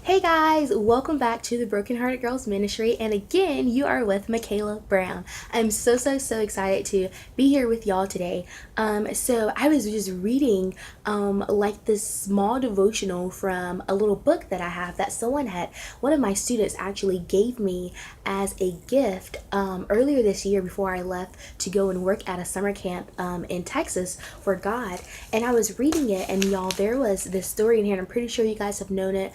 Hey guys, welcome back to the Broken Hearted Girls Ministry, and again, you are with Michaela Brown. I'm so excited to be here with y'all today. So I was just reading like this small devotional from a little book that I have that one of my students actually gave me as a gift earlier this year before I left to go and work at a summer camp in Texas for God. And I was reading it, and y'all, there was this story in here, and I'm pretty sure you guys have known it.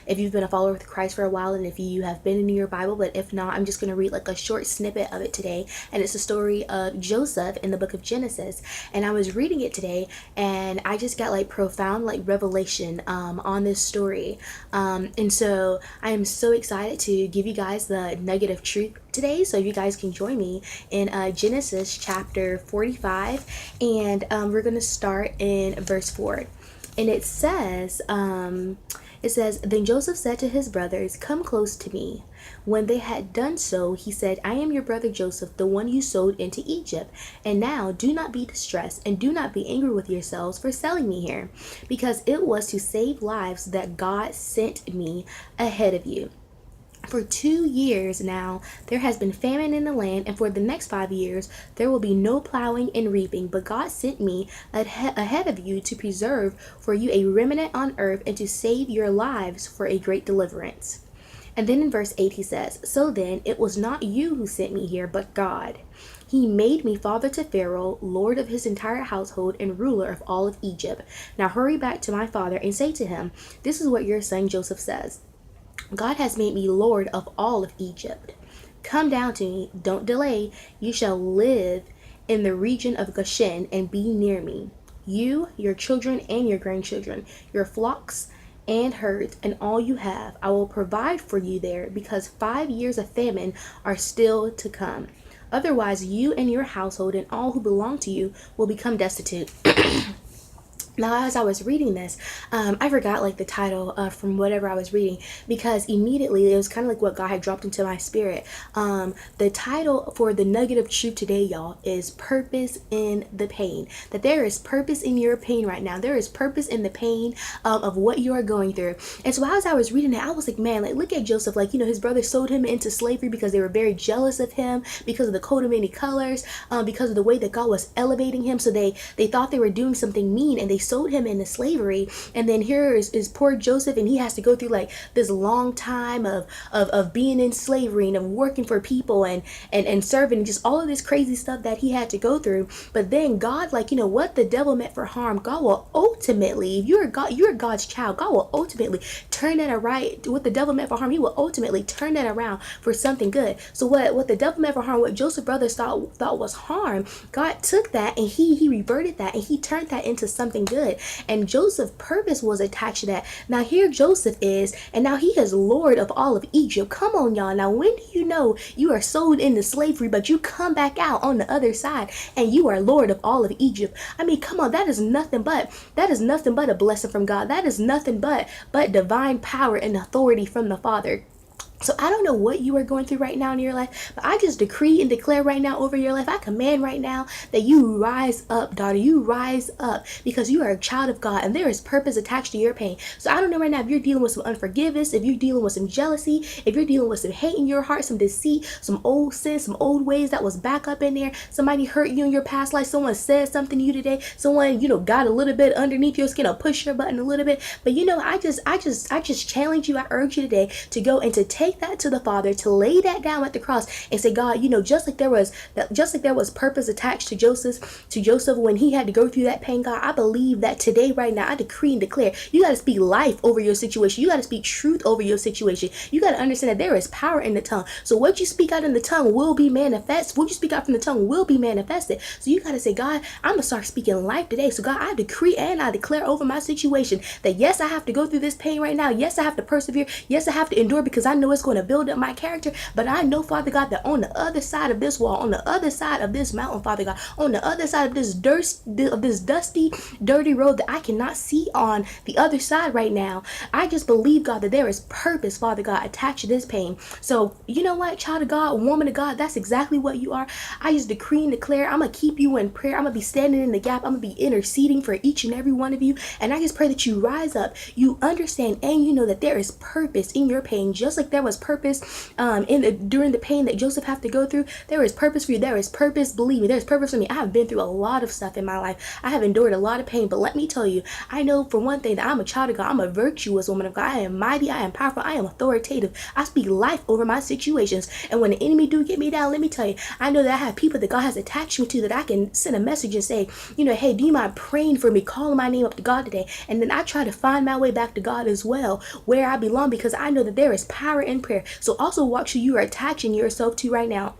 If you've been a follower of Christ for a while, and if you have been in your Bible, but if not, I'm just going to read like a short snippet of it today. And it's the story of Joseph in the book of Genesis. And I was reading it today, and I just got like profound like revelation on this story. And so I am so excited to give you guys the nugget of truth today, so you guys can join me in Genesis chapter 45, and we're going to start in verse 4. And it says, Then Joseph said to his brothers, Come close to me. When they had done so, he said, I am your brother Joseph, the one you sold into Egypt. And now do not be distressed, and do not be angry with yourselves for selling me here, because it was to save lives that God sent me ahead of you. For 2 years now, there has been famine in the land, and for the next 5 years, there will be no plowing and reaping. But God sent me ahead of you to preserve for you a remnant on earth and to save your lives for a great deliverance. And then in verse 8 he says, So then, it was not you who sent me here, but God. He made me father to Pharaoh, lord of his entire household, and ruler of all of Egypt. Now hurry back to my father and say to him, This is what your son Joseph says. God has made me Lord of all of Egypt. Come down to me, don't delay. You shall live in the region of Goshen and be near me. You, your children, and your grandchildren, your flocks and herds, and all you have. I will provide for you there, because 5 years of famine are still to come. Otherwise, you and your household and all who belong to you will become destitute. Now, as I was reading this, I forgot like the title from whatever I was reading, because immediately it was kind of like what God had dropped into my spirit. The title for the nugget of truth today, y'all, is Purpose in the Pain. That there is purpose in your pain right now. There is purpose in the pain of what you are going through. And so as I was reading it, I was like, man, like look at Joseph. Like, his brothers sold him into slavery because they were very jealous of him, because of the coat of many colors, because of the way that God was elevating him. So they thought they were doing something mean, and they sold him into slavery. And then here is poor Joseph, and he has to go through like this long time of being in slavery and of working for people and serving, just all of this crazy stuff that he had to go through. But then God, like, what the devil meant for harm, God will ultimately, if you're God's child, God will ultimately turn that around. What the devil meant for harm, he will ultimately turn that around for something good. So what the devil meant for harm, what Joseph's brothers thought was harm, God took that and he reverted that, and he turned that into something good. And Joseph's purpose was attached to that. Now here Joseph is, and now he is Lord of all of Egypt. Come on, y'all. Now when do you know you are sold into slavery, but you come back out on the other side and you are Lord of all of Egypt? I mean, come on, that is nothing but a blessing from God. That is nothing but divine power and authority from the Father. So I don't know what you are going through right now in your life, but I just decree and declare right now over your life. I command right now that you rise up, daughter. You rise up, because you are a child of God, and there is purpose attached to your pain. So I don't know right now if you're dealing with some unforgiveness, if you're dealing with some jealousy, if you're dealing with some hate in your heart, some deceit, some old sins, some old ways that was back up in there. Somebody hurt you in your past life. Someone said something to you today. Someone, got a little bit underneath your skin, or push your button a little bit. But I just challenge you. I urge you today to go and to take that to the Father, to lay that down at the cross and say, God, just like there was purpose attached to Joseph when he had to go through that pain, God, I believe that today, right now, I decree and declare, you got to speak life over your situation. You got to speak truth over your situation. You got to understand that there is power in the tongue. So what you speak out in the tongue will be manifest. What you speak out from the tongue will be manifested. So you got to say, God, I'm gonna start speaking life today. So God, I decree and I declare over my situation that yes, I have to go through this pain right now. Yes, I have to persevere. Yes, I have to endure, because I know it's what's going to build up my character. But I know, Father God, that on the other side of this wall, on the other side of this mountain, Father God, on the other side of this dusty, dirty road that I cannot see on the other side right now, I just believe, God, that there is purpose, Father God, attached to this pain. So, you know what, child of God, woman of God, that's exactly what you are. I just decree and declare, I'm going to keep you in prayer. I'm going to be standing in the gap. I'm going to be interceding for each and every one of you. And I just pray that you rise up, you understand, and you know that there is purpose in your pain, just like there was purpose during the pain that Joseph had to go through. There is purpose for you. There is purpose. Believe me, there's purpose for me. I have been through a lot of stuff in my life. I have endured a lot of pain, but let me tell you, I know for one thing that I'm a child of God. I'm a virtuous woman of God. I am mighty. I am powerful. I am authoritative. I speak life over my situations. And when the enemy do get me down, let me tell you, I know that I have people that God has attached me to, that I can send a message and say, you know, hey, do you mind praying for me, calling my name up to God today? And then I try to find my way back to God as well, where I belong, because I know that there is power in prayer. So also watch who you are attaching yourself to right now.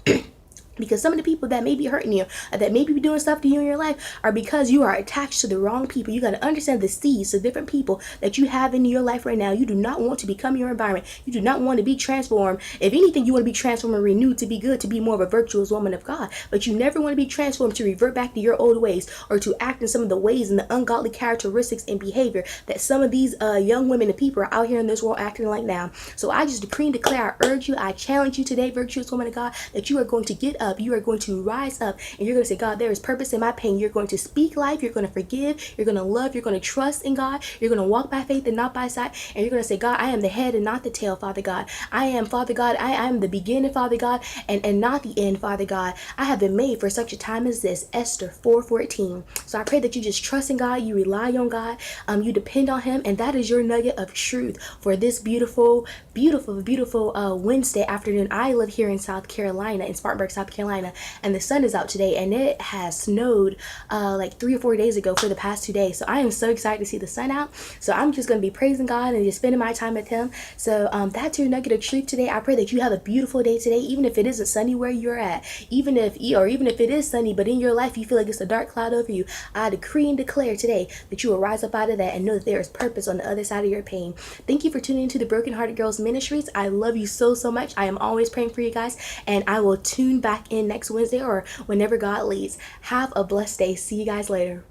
Because some of the people that may be hurting you, that may be doing stuff to you in your life, are because you are attached to the wrong people. You got to understand the seeds, the different people that you have in your life right now. You do not want to become your environment. You do not want to be transformed. If anything, you want to be transformed and renewed to be good, to be more of a virtuous woman of God. But you never want to be transformed to revert back to your old ways, or to act in some of the ways and the ungodly characteristics and behavior that some of these young women and people are out here in this world acting like now. So I just decree and declare, I urge you, I challenge you today, virtuous woman of God, that you are going to get up, you are going to rise up, and you're going to say, God, there is purpose in my pain. You're going to speak life, you're going to forgive, you're going to love, you're going to trust in God, you're going to walk by faith and not by sight, and you're going to say, God, I am the head and not the tail, Father God. I am, Father God, I am the beginning, Father God, and not the end, Father God. I have been made for such a time as this. Esther 4:14. So I pray that you just trust in God, you rely on God, you depend on him, and that is your nugget of truth for this beautiful Wednesday afternoon. I live here in South Carolina, in Spartanburg, South Carolina, and the sun is out today, and it has snowed like 3 or 4 days ago for the past 2 days. So I am so excited to see the sun out. So I'm just going to be praising God and just spending my time with him. So that's your nugget of truth today. I pray that you have a beautiful day today, even if it isn't sunny where you're at, even if it is sunny, but in your life you feel like it's a dark cloud over you. I decree and declare today that you will rise up out of that and know that there is purpose on the other side of your pain. Thank you for tuning into the Broken Hearted Girls Ministries. I love you so much. I am always praying for you guys, and I will tune back in next Wednesday or whenever God leads. Have a blessed day. See you guys later.